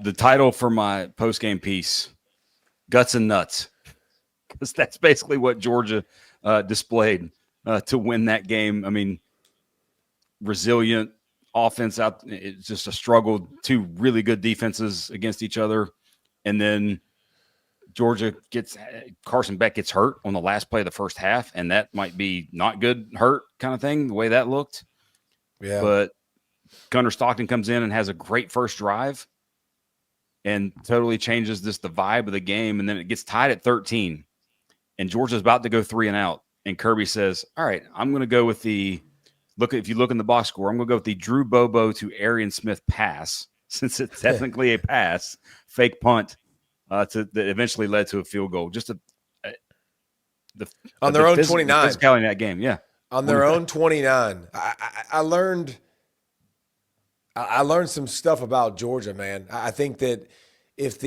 The title for my post-game piece, Guts and Nuts, because that's basically what Georgia displayed to win that game. I mean, resilient offense out. It's just a struggle. Two really good defenses against each other. And then Georgia Carson Beck gets hurt on the last play of the first half, and that might be not good hurt kind of thing, the way that looked. Yeah. But Gunnar Stockton comes in and has a great first drive and totally changes the vibe of the game. And then it gets tied at 13, and Georgia's about to go 3 and out. And Kirby says, all right, I'm going to go with if you look in the box score, I'm going to go with the Drew Bobo to Arian Smith pass, since it's technically a pass, fake punt that eventually led to a field goal. Just on their own 29. Physicality in that game, yeah. On their own 29. I learned some stuff about Georgia, man. I think that if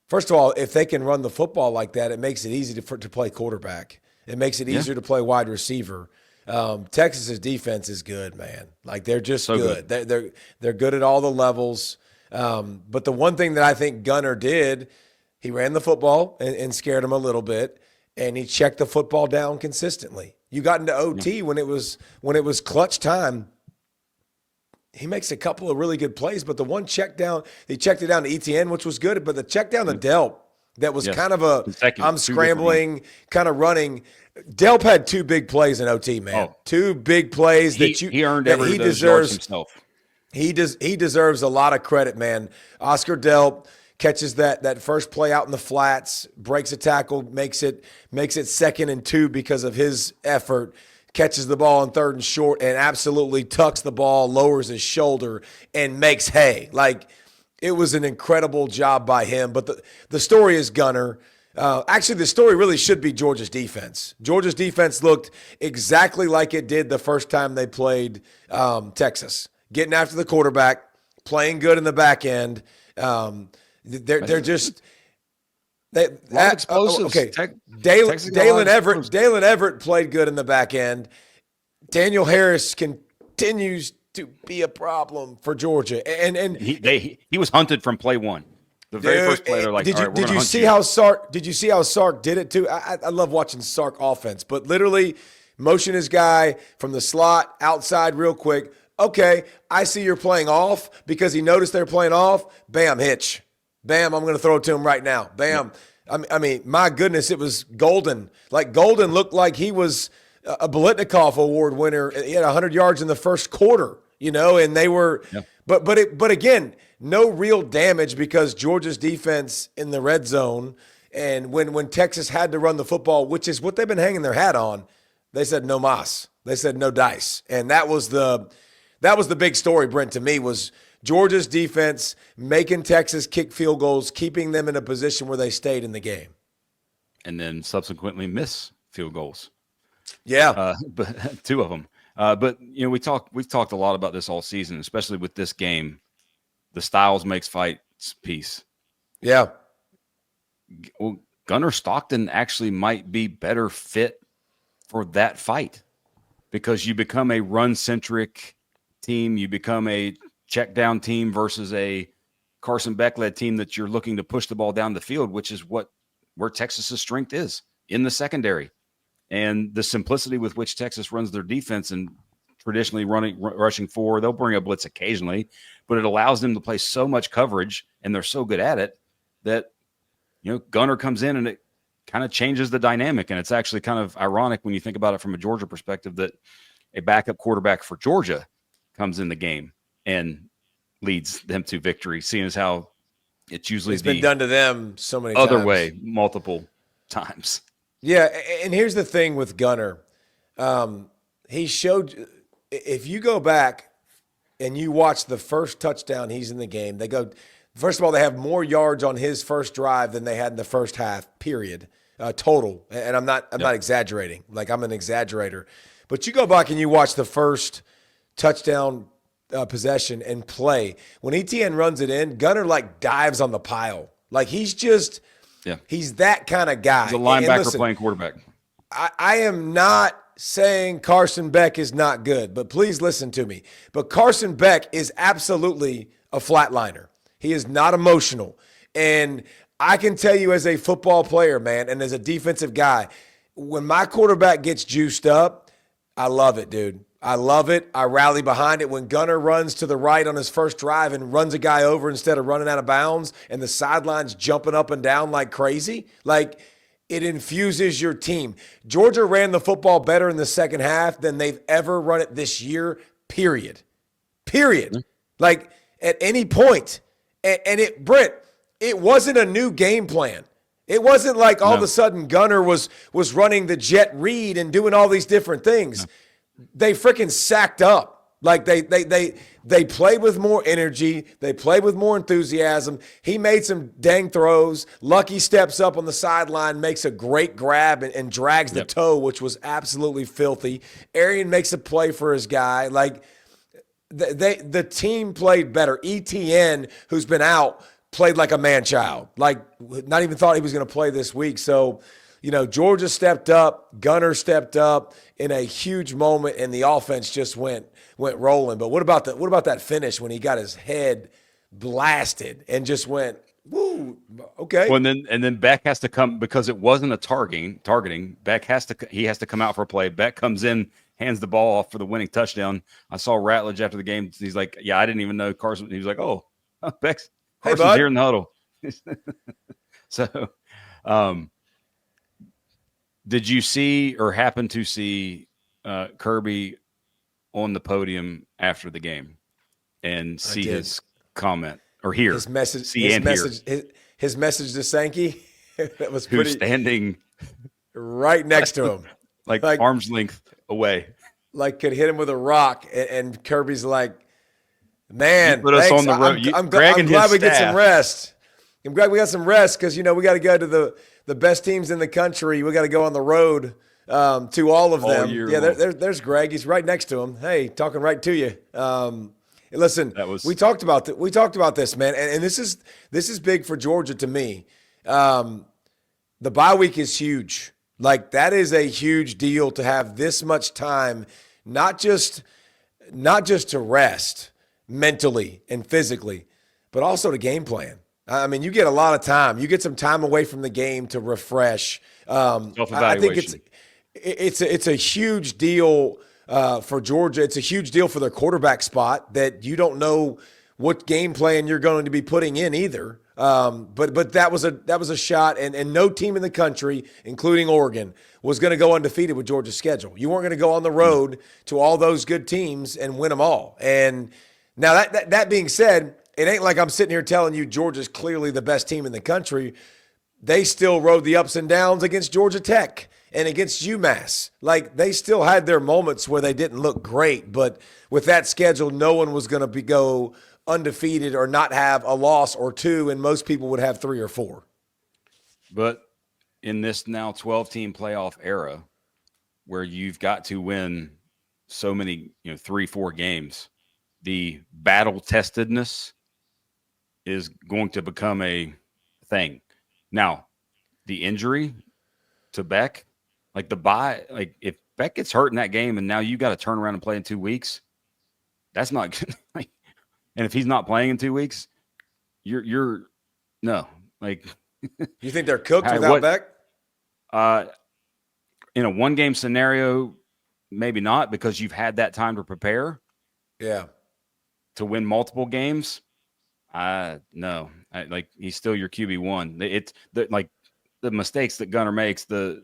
first of all, if they can run the football like that, it makes it easy to play quarterback. It makes it easier to play wide receiver. Texas's defense is good, man. Like, they're just so good. They're good at all the levels. But the one thing that I think Gunnar did, he ran the football and scared him a little bit, and he checked the football down consistently. You got into OT when it was clutch time. He makes a couple of really good plays, but the one check down, he checked it down to ETN, which was good, but the check down to Delp, that was kind of I'm scrambling, kind of running. Delp had 2 big plays in OT, man. 2 big plays he earned every of those yards himself. He deserves a lot of credit, man. Oscar Delp catches that first play out in the flats, breaks a tackle, makes it 2nd and 2 because of his effort. Catches the ball on 3rd and short and absolutely tucks the ball, lowers his shoulder, and makes hay. Like, it was an incredible job by him. But the story is Gunnar. Actually, the story really should be Georgia's defense. Georgia's defense looked exactly like it did the first time they played Texas. Getting after the quarterback, playing good in the back end. They're just explosives. Okay, Dalen Everett played good in the back end. Daniel Harris continues to be a problem for Georgia, and he was hunted from play one. The very first play, they're like, did you see how Sark did it too? I love watching Sark offense, but literally motion his guy from the slot outside real quick. Okay, I see you're playing off, because he noticed they're playing off. Bam, hitch. Bam, I'm going to throw it to him right now. Bam. Yep. I mean, my goodness, it was golden. Like, Golden looked like he was a Biletnikoff Award winner. He had 100 yards in the first quarter, and they were but again, no real damage, because Georgia's defense in the red zone, and when Texas had to run the football, which is what they've been hanging their hat on, they said no mas. They said no dice. And that was the big story, Brent, to me, was Georgia's defense making Texas kick field goals, keeping them in a position where they stayed in the game. And then subsequently miss field goals. Yeah. But 2 of them. But, we've talked a lot about this all season, especially with this game. The styles makes fights piece. Yeah. Well, Gunnar Stockton actually might be better fit for that fight, because you become a run-centric team. You become a check-down team versus a Carson Beck-led team that you're looking to push the ball down the field, which is where Texas's strength is, in the secondary. And the simplicity with which Texas runs their defense, and traditionally rushing 4, they'll bring a blitz occasionally, but it allows them to play so much coverage, and they're so good at it that, Gunnar comes in and it kind of changes the dynamic. And it's actually kind of ironic when you think about it from a Georgia perspective, that a backup quarterback for Georgia comes in the game and leads them to victory, seeing as how it's usually been done to them so many other times. way, multiple times. Yeah, and here's the thing with Gunnar. He showed, if you go back and you watch the first touchdown he's in the game, first of all, they have more yards on his first drive than they had in the first half, period, total. And I'm not exaggerating. Like, I'm an exaggerator. But you go back and you watch the first touchdown possession and play. When ETN runs it in, Gunnar dives on the pile. Like, he's that kind of guy. He's a linebacker playing quarterback. I am not saying Carson Beck is not good, but please listen to me. But Carson Beck is absolutely a flatliner. He is not emotional. And I can tell you as a football player, man, and as a defensive guy, when my quarterback gets juiced up, I love it, dude. I love it. I rally behind it. When Gunner runs to the right on his first drive and runs a guy over instead of running out of bounds and the sideline's jumping up and down like crazy, like it infuses your team. Georgia ran the football better in the second half than they've ever run it this year, period. Period. Like at any point. And it, Brent, it wasn't a new game plan. It wasn't like all of a sudden Gunner was running the jet read and doing all these different things. They freaking sacked up. Like they played with more energy. They played with more enthusiasm. He made some dang throws. Lucky steps up on the sideline, makes a great grab and drags the toe, which was absolutely filthy. Arian makes a play for his guy. Like the team played better. ETN, who's been out, played like a man-child. Like not even thought he was going to play this week. So, Georgia stepped up. Gunner stepped up in a huge moment, and the offense just went rolling. But what about that finish when he got his head blasted and just went, woo, okay. Well, and then Beck has to come because it wasn't a targeting. Beck has to come out for a play. Beck comes in, hands the ball off for the winning touchdown. I saw Ratledge after the game. He's like, "Yeah, I didn't even know Carson." He was like, "Oh, Carson's here in the huddle." So, did you see or happen to see Kirby on the podium after the game and see his comment or hear his message? His message to Sankey that was pretty, who's standing right next to him, like arm's length away, like could hit him with a rock. And Kirby's like, "Man, put us on the road. I'm glad we get some rest. I'm glad we got some rest because we got to go to the best teams in the country. We got to go on the road to all of them." Yeah, there's Greg. He's right next to him. Hey, talking right to you. Listen, we talked about this, man, and this is big for Georgia to me. The bye week is huge. Like that is a huge deal to have this much time, not just to rest mentally and physically, but also to game plan. I mean, you get a lot of time. You get some time away from the game to refresh. I think it's a huge deal for Georgia. It's a huge deal for their quarterback spot that you don't know what game plan you're going to be putting in either. But that was a shot, and no team in the country, including Oregon, was going to go undefeated with Georgia's schedule. You weren't going to go on the road to all those good teams and win them all. And now that being said, it ain't like I'm sitting here telling you Georgia's clearly the best team in the country. They still rode the ups and downs against Georgia Tech and against UMass. Like, they still had their moments where they didn't look great, but with that schedule, no one was going to go undefeated or not have a loss or two, and most people would have 3 or 4. But in this now 12-team playoff era where you've got to win so many, 3-4 games, the battle-testedness is going to become a thing. Now, the injury to Beck, like the bye, like if Beck gets hurt in that game and now you got to turn around and play in 2 weeks, that's not good. Like, and if he's not playing in 2 weeks, you're no, like. You think they're cooked without Beck? In a 1-game scenario, maybe not, because you've had that time to prepare. Yeah. To win multiple games, no. Like, he's still your QB1. It's the mistakes that Gunner makes, the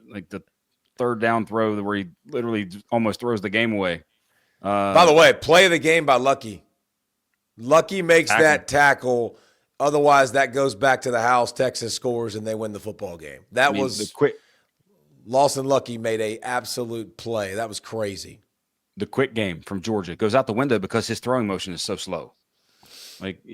third down throw where he literally almost throws the game away. By the way, play of the game by Lucky. Lucky makes that tackle. Otherwise, that goes back to the house. Texas scores, and they win the football game. Was the quick. Lawson Lucky made a absolute play. That was crazy. The quick game from Georgia goes out the window because his throwing motion is so slow. Like,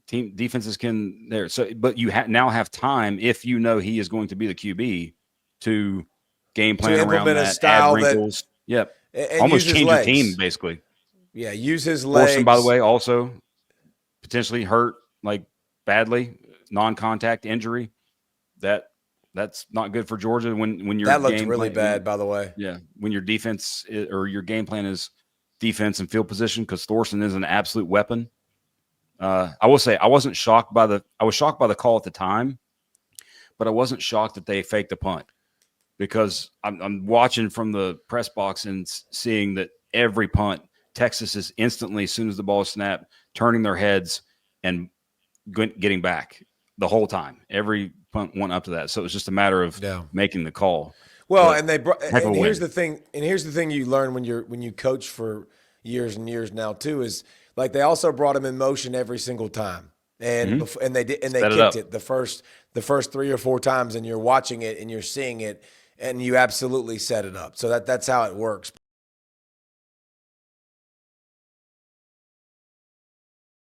team defenses can there. So, but you now have time if you know he is going to be the QB to game plan around that, a style add wrinkles. That, and almost change your team basically. Yeah, use his legs. Force him, by the way, also potentially hurt like badly, non-contact injury. That's not good for Georgia when your that looked really bad, by the way. Yeah, when your defense or your game plan is defense and field position, because Thorson is an absolute weapon. I will say I was shocked by the call at the time, but I wasn't shocked that they faked the punt because I'm watching from the press box and seeing that every punt, Texas is instantly, as soon as the ball is snapped, turning their heads and getting back the whole time. Every punt went up to that. So it was just a matter of making the call. Well, But and here's the thing you learn when you coach for years and years now too is like they also brought him in motion every single time. And and they kicked it the first 3 or 4 times, and you're watching it and you're seeing it, and you absolutely set it up. So that's how it works.